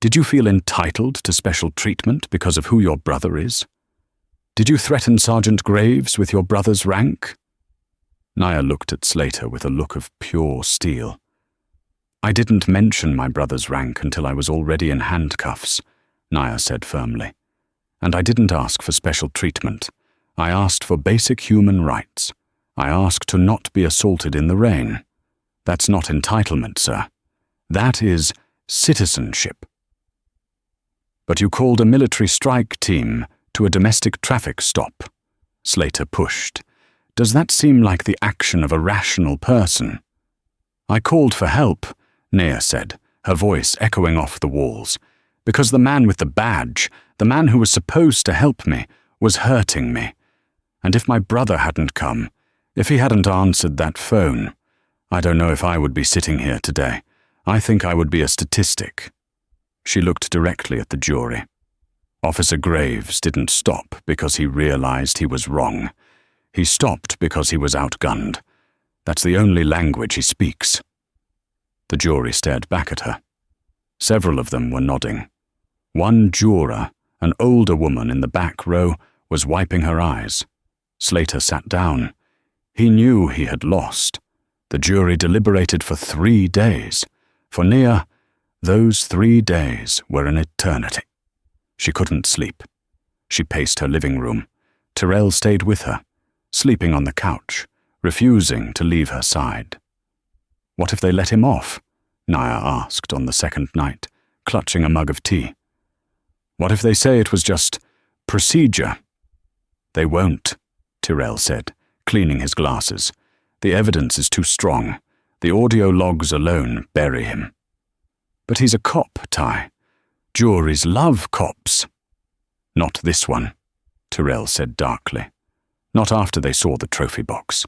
Did you feel entitled to special treatment because of who your brother is? Did you threaten Sergeant Graves with your brother's rank?" Nia looked at Slater with a look of pure steel. "I didn't mention my brother's rank until I was already in handcuffs," Nia said firmly. "And I didn't ask for special treatment. I asked for basic human rights. I asked to not be assaulted in the rain. That's not entitlement, sir. That is citizenship." "But you called a military strike team to a domestic traffic stop," Slater pushed. "Does that seem like the action of a rational person?" "I called for help," Nia said, her voice echoing off the walls, "because the man with the badge, the man who was supposed to help me, was hurting me. And if my brother hadn't come, if he hadn't answered that phone, I don't know if I would be sitting here today. I think I would be a statistic." She looked directly at the jury. Officer Graves didn't stop because he realized he was wrong. He stopped because he was outgunned. That's the only language he speaks. The jury stared back at her. Several of them were nodding. One juror, an older woman in the back row, was wiping her eyes. Slater sat down. He knew he had lost. The jury deliberated for 3 days. For Nia, those 3 days were an eternity. She couldn't sleep. She paced her living room. Tyrell stayed with her, sleeping on the couch, refusing to leave her side. "What if they let him off?" Nia asked on the second night, clutching a mug of tea. "What if they say it was just procedure?" "They won't," Tyrell said, cleaning his glasses. "The evidence is too strong. The audio logs alone bury him." "But he's a cop, Ty. Juries love cops." "Not this one," Tyrell said darkly. "Not after they saw the trophy box."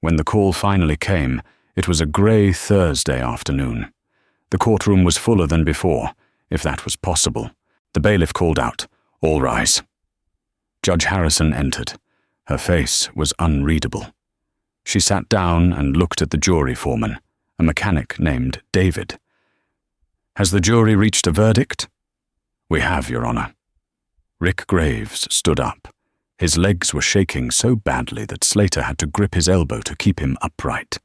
When the call finally came, it was a grey Thursday afternoon. The courtroom was fuller than before, if that was possible. The bailiff called out, "All rise." Judge Harrison entered. Her face was unreadable. She sat down and looked at the jury foreman, a mechanic named David. "Has the jury reached a verdict?" "We have, Your Honor." Rick Graves stood up. His legs were shaking so badly that Slater had to grip his elbow to keep him upright.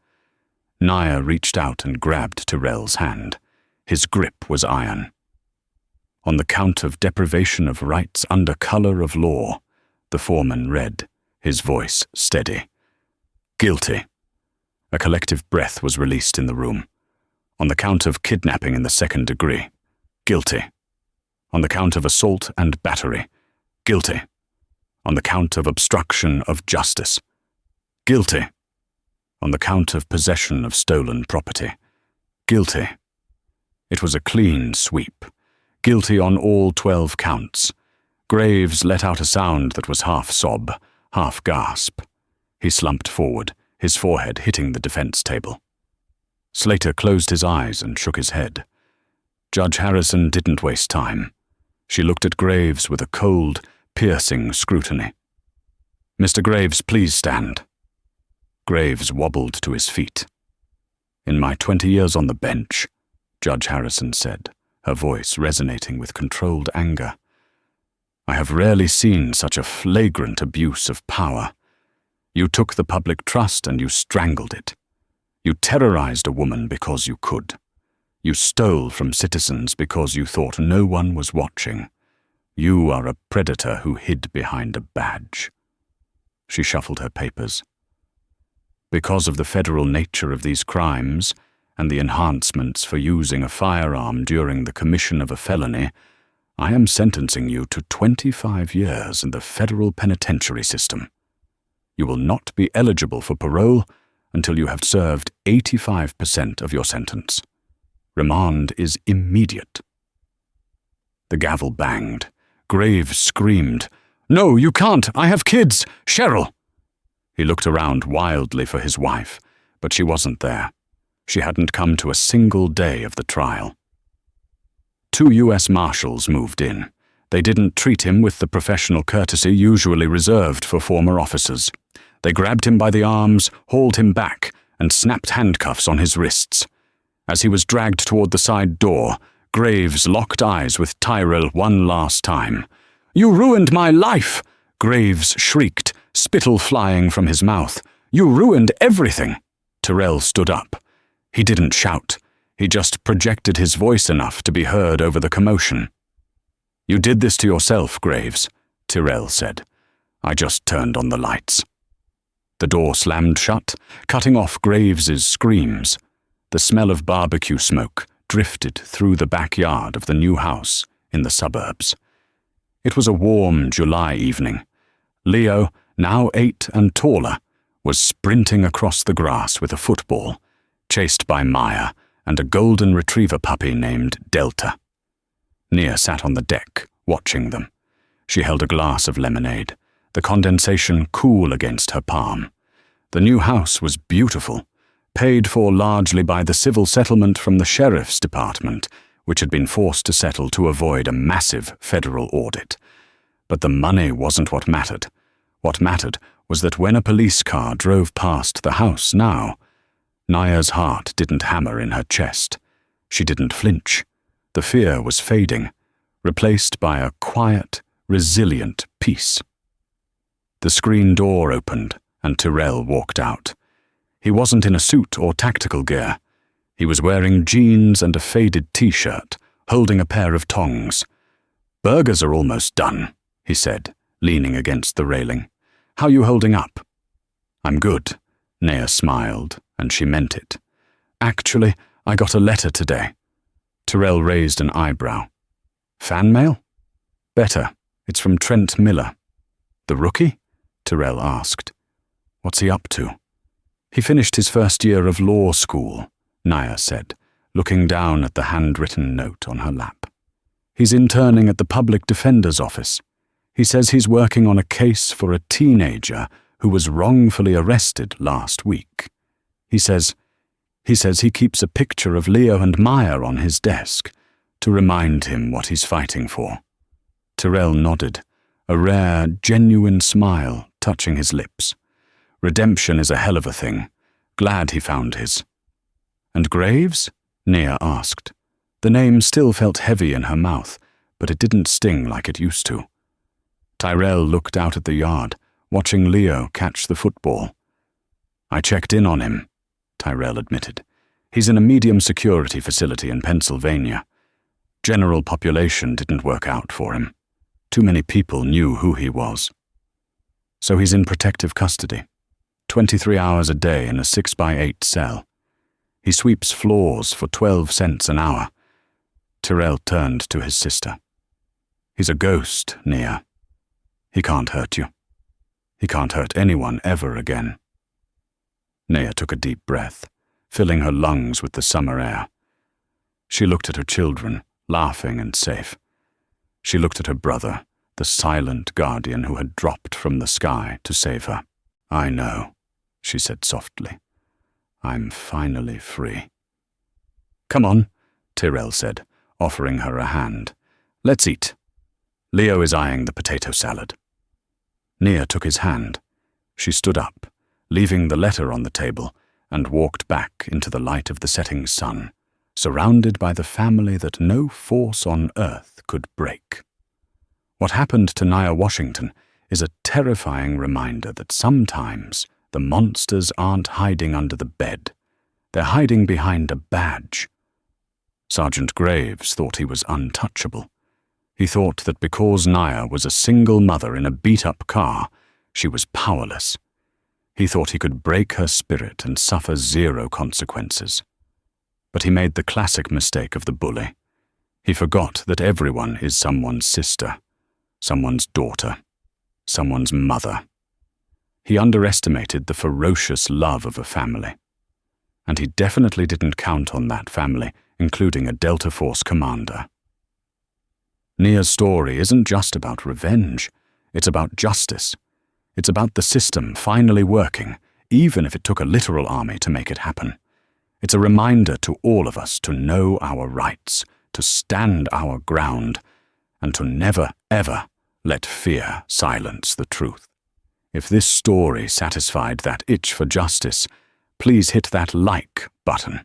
Nia reached out and grabbed Tyrell's hand. His grip was iron. "On the count of deprivation of rights under color of law," the foreman read, his voice steady. "Guilty." A collective breath was released in the room. "On the count of kidnapping in the 2nd degree, guilty. On the count of assault and battery, guilty. On the count of obstruction of justice, guilty. On the count of possession of stolen property, guilty." It was a clean sweep. Guilty on all 12 counts. Graves let out a sound that was half sob, half gasp. He slumped forward, his forehead hitting the defense table. Slater closed his eyes and shook his head. Judge Harrison didn't waste time. She looked at Graves with a cold, piercing scrutiny. "Mr. Graves, please stand." Graves wobbled to his feet. "In my 20 years on the bench," Judge Harrison said, her voice resonating with controlled anger. "I have rarely seen such a flagrant abuse of power. You took the public trust and you strangled it. You terrorized a woman because you could. You stole from citizens because you thought no one was watching. You are a predator who hid behind a badge." She shuffled her papers. "Because of the federal nature of these crimes and the enhancements for using a firearm during the commission of a felony, I am sentencing you to 25 years in the federal penitentiary system. You will not be eligible for parole until you have served 85% of your sentence. Remand is immediate." The gavel banged. Graves screamed, "No, you can't! I have kids! Cheryl!" He looked around wildly for his wife, but she wasn't there. She hadn't come to a single day of the trial. 2 U.S. Marshals moved in. They didn't treat him with the professional courtesy usually reserved for former officers. They grabbed him by the arms, hauled him back, and snapped handcuffs on his wrists. As he was dragged toward the side door, Graves locked eyes with Tyrell one last time. "You ruined my life!" Graves shrieked, spittle flying from his mouth. "You ruined everything!" Tyrell stood up. He didn't shout. He just projected his voice enough to be heard over the commotion. "You did this to yourself, Graves," Tyrell said. "I just turned on the lights." The door slammed shut, cutting off Graves's screams. The smell of barbecue smoke drifted through the backyard of the new house in the suburbs. It was a warm July evening. Leo, now 8 and taller, was sprinting across the grass with a football, chased by Maya and a golden retriever puppy named Delta. Nia sat on the deck, watching them. She held a glass of lemonade, the condensation cool against her palm. The new house was beautiful, paid for largely by the civil settlement from the sheriff's department, which had been forced to settle to avoid a massive federal audit. But the money wasn't what mattered. What mattered was that when a police car drove past the house now, Naya's heart didn't hammer in her chest. She didn't flinch. The fear was fading, replaced by a quiet, resilient peace. The screen door opened, and Tyrell walked out. He wasn't in a suit or tactical gear. He was wearing jeans and a faded t-shirt, holding a pair of tongs. "Burgers are almost done," he said, leaning against the railing. "How you holding up?" "I'm good," Naya smiled, and she meant it. "Actually, I got a letter today." Tyrell raised an eyebrow. "Fan mail?" "Better. It's from Trent Miller." "The rookie?" Tyrell asked. "What's he up to?" "He finished his first year of law school," Naya said, looking down at the handwritten note on her lap. "He's interning at the public defender's office. He says he's working on a case for a teenager who was wrongfully arrested last week. He says he keeps a picture of Leo and Maya on his desk to remind him what he's fighting for." Tyrell nodded, a rare, genuine smile touching his lips. Redemption is a hell of a thing. Glad he found his. "And Graves?" Nia asked. The name still felt heavy in her mouth, but it didn't sting like it used to. Tyrell looked out at the yard, watching Leo catch the football. "I checked in on him," Tyrell admitted. "He's in a medium security facility in Pennsylvania. General population didn't work out for him. Too many people knew who he was. So he's in protective custody. 23 hours a day in a 6x8 cell. He sweeps floors for 12 cents an hour." Tyrell turned to his sister. "He's a ghost, Nia. He can't hurt you. He can't hurt anyone ever again." Nia took a deep breath, filling her lungs with the summer air. She looked at her children, laughing and safe. She looked at her brother, the silent guardian who had dropped from the sky to save her. "I know," she said softly. "I'm finally free." "Come on," Tyrell said, offering her a hand. "Let's eat." Leo is eyeing the potato salad. Nia took his hand. She stood up, leaving the letter on the table, and walked back into the light of the setting sun, surrounded by the family that no force on earth could break. What happened to Nia Washington is a terrifying reminder that sometimes the monsters aren't hiding under the bed. They're hiding behind a badge. Sergeant Graves thought he was untouchable. He thought that because Nia was a single mother in a beat-up car, she was powerless. He thought he could break her spirit and suffer zero consequences. But he made the classic mistake of the bully. He forgot that everyone is someone's sister, someone's daughter, someone's mother. He underestimated the ferocious love of a family. And he definitely didn't count on that family, including a Delta Force commander. Nia's story isn't just about revenge. It's about justice. It's about the system finally working, even if it took a literal army to make it happen. It's a reminder to all of us to know our rights, to stand our ground, and to never, ever let fear silence the truth. If this story satisfied that itch for justice, please hit that like button.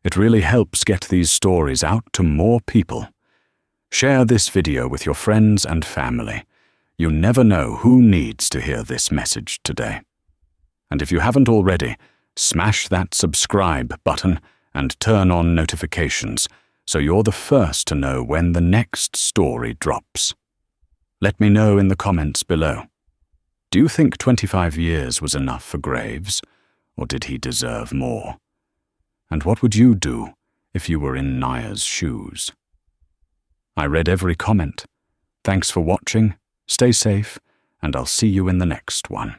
It really helps get these stories out to more people. Share this video with your friends and family. You never know who needs to hear this message today. And if you haven't already, smash that subscribe button and turn on notifications so you're the first to know when the next story drops. Let me know in the comments below. Do you think 25 years was enough for Graves, or did he deserve more? And what would you do if you were in Nia's shoes? I read every comment. Thanks for watching, stay safe, and I'll see you in the next one.